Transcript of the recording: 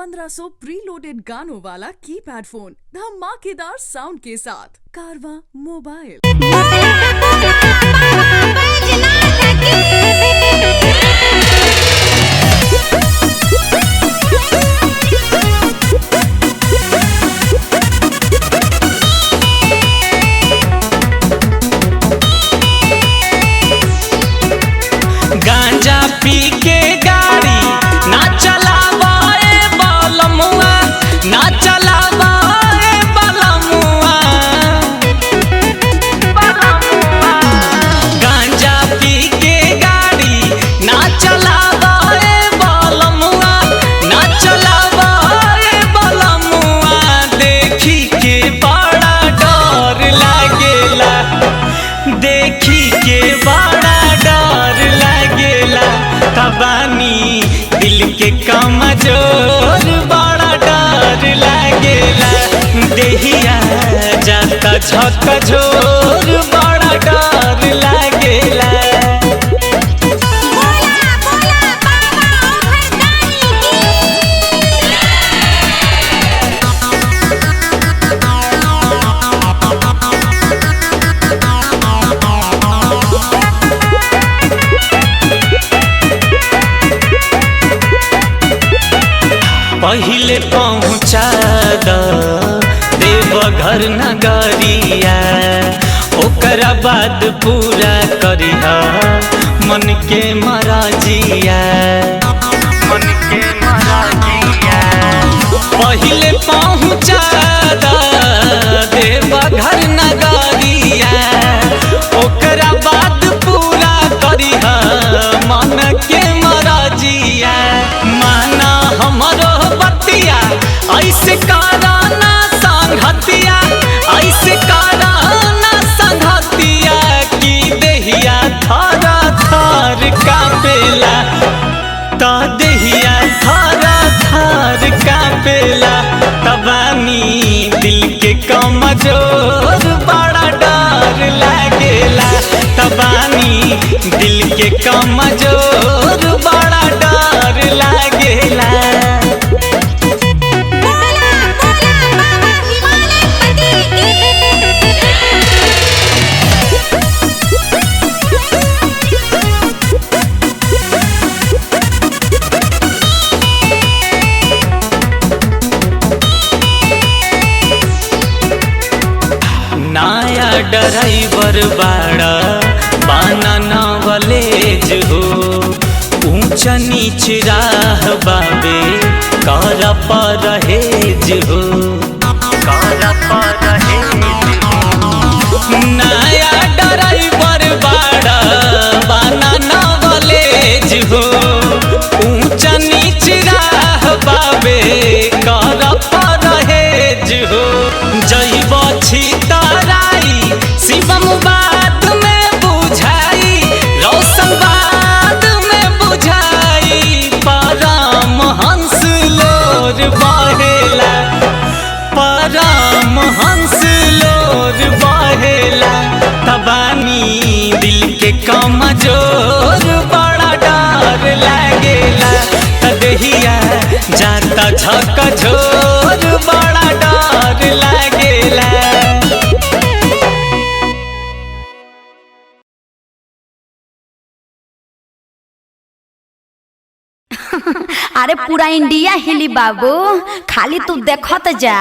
1500 preloaded गानों वाला keypad phone धमाकेदार साउंड के साथ कारवा मोबाइल। गांजा पी के गाड़ी ना चलावाए बलमुआ, ना चलावाए बलमुआ। गांजा पी के गाड़ी ना चलावाए बलमुआ, ना चलावाए बलमुआ। देखी के बड़ा डर लागेला, देखी के बड़ा डर लागेला। तबानी दिल के कमजोर बड़ा डर लागेला। देहिया जाता झकझोर बड़ा डर लागेला। पहिले पहुँचा द देवघर नगरिया, ओकरा बाद पूरा करिहा मन के मराजिया, मन के मराजिया। पहिले पहुँचा द देवघर नगरिया, ओकरा बाद पूरा करिहा मन के मराजिया। माना हमरो बतिया ऐसे कराना संगतिया, ऐसे कराना संगतिया। की देहिया थारा थार कापेला, ता देहिया थारा थार कापेला। तबानी दिल के कमजोर बड़ा डर लागेला। तबानी दिल के कमजोर बड़ा डर लागेला। नया ड्राइवर बाड़ा बाना नॉलेज हो, ऊंच नीच राह बाबे कर परहेज हो, कर परहेज हो। नया ड्राइवर बाड़ा बाना नॉलेज हो, ऊंच नीच राह बाबे कर परहेज हो। जैब छितराई शिवम बात में बुझाई, रोशन बात में बुझाई। परम हंस लोर बहेला, परम हंस लोर बहेला। तबानी दिल के कमजोर बड़ा डर लागेला। तदहिया जाता झकझोर बड़ा डर लागेला। अरे पूरा इंडिया हिली बाबू, खाली तू देखत जा।